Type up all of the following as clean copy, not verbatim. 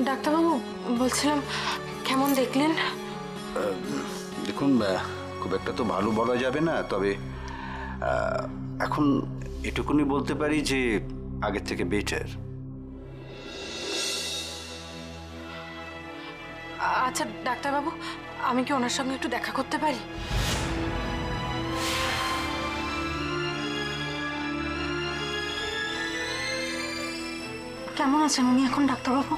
ডাক্তারবাবু বলছিলাম কেমন দেখলেন? দেখুন খুব একটা তো ভালো বলা যাবে না, তবে এখন এটুকুনি বলতে পারি যে আগের থেকে বেটার। আচ্ছা ডাক্তারবাবু, আমি কি ওনার সঙ্গে একটু দেখা করতে পারি? কেমন আছেন উনি এখন ডাক্তারবাবু?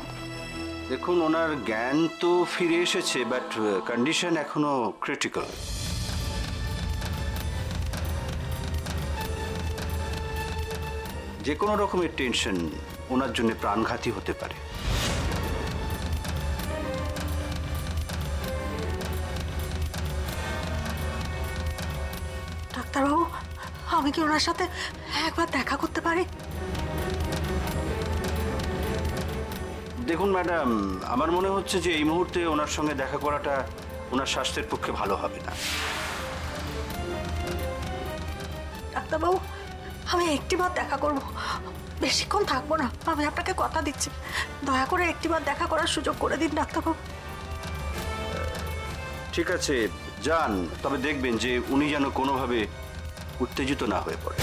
দেখুন ওনার জ্ঞান তো ফিরে এসেছে, বাট কন্ডিশন এখনো ক্রিটিক্যাল। যে কোনো রকমের টেনশন ওনার জন্য প্রাণঘাতী হতে পারে। ডাক্তারবাবু, আমি কি ওনার সাথে একবার দেখা করতে পারি? দেখুন ম্যাডাম, আমার মনে হচ্ছে যে এই মুহূর্তে ওনার সঙ্গে দেখা করাটা ওনার স্বাস্থ্যের পক্ষে ভালো হবে না। ডাক্তারবাবু, আমি একটিবার দেখা করব, বেশিক্ষণ থাকবো না, আমি আপনাকে কথা দিচ্ছি। দয়া করে একটিবার দেখা করার সুযোগ করে দিন ডাক্তারবাবু। ঠিক আছে যান, তবে দেখবেন যে উনি যেন কোনোভাবে উত্তেজিত না হয়ে পড়ে।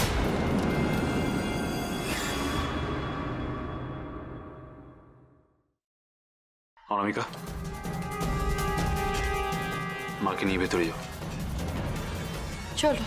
অনামিকা, মাকে নিয়ে ভেতরে যাও। চলো।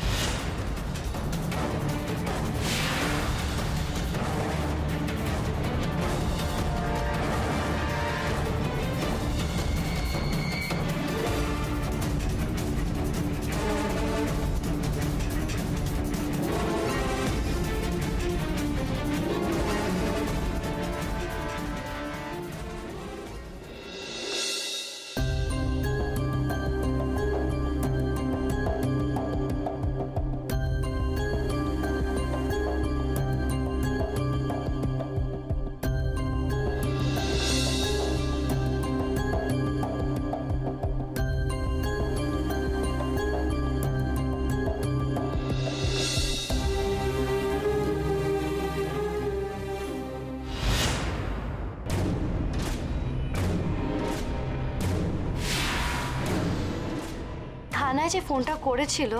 থানায় যে ফোনটা করেছিল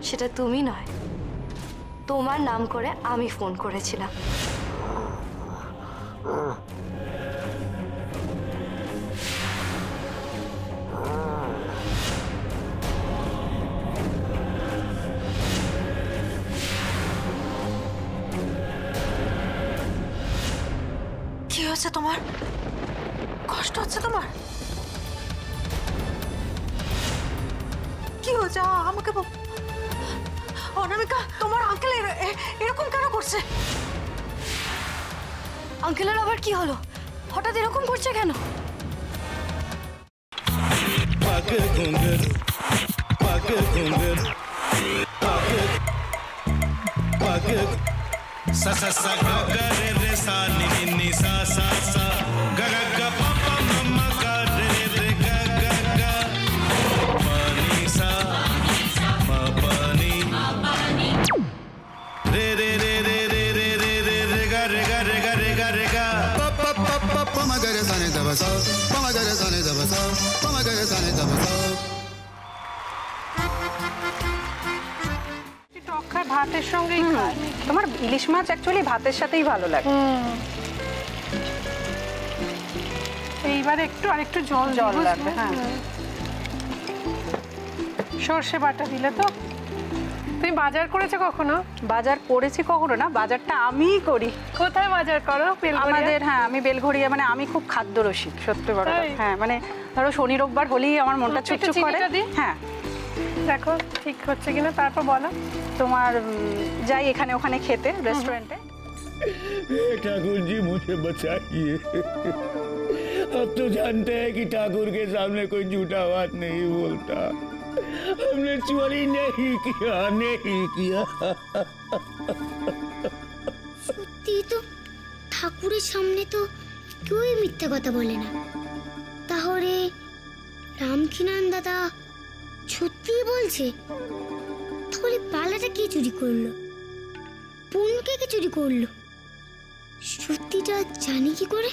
সেটা তুমি নয়, তোমার নাম করে আমি ফোন করেছিলাম। কি হয়েছে তোমার? কষ্ট হচ্ছে তোমার? কি হয়েছে আমাকে বল। অনামিকা, তোমার আঙ্কেল এরকম কেন করছে? আঙ্কেলের আবার কি হলো? হঠাৎ এরকম করছে কেন? ভাতের সঙ্গেই খায়। তোমার ইলিশ মাছ অ্যাকচুয়ালি ভাতের সাথেই ভালো লাগে। এইবারে একটু আরেকটু জল লাগবে। হ্যাঁ, সর্ষে বাটা দিলে তো। তুমি বাজার করেছো কখনো? বাজার করেছি কখনো না, বাজারটা আমিই করি। কোথায় বাজার করো? আমাদের, হ্যাঁ, আমি বেলঘড়িয়া, মানে আমি খুব খাদ্য রসিক, সত্যি বড় কথা। হ্যাঁ, মানে ধরো শনি রোববার হলেই আমার মনটা চুপচুপ করে। হ্যাঁ, দেখো ঠিক হচ্ছে কিনা, তারপর বলো। তোমার যাই এখানে ওখানে খেতে रेस्टोरेंट। ठाकुर जी मुझे बचाइए। अब तो जानते हैं कि ठाकुर के सामने कोई झूठा बात नहीं बोलता। हमने चोरी नहीं किया। সত্যি তো, ঠাকুরের সামনে তো কেউই মিথ্যা কথা বলে না। তাহলে রামকিনান দাদা সত্যিই বলছে? তাহলে পালাটা কে চুরি করলো? পুনকে কে চুরি করলো? সত্যিটা জানি কি করে?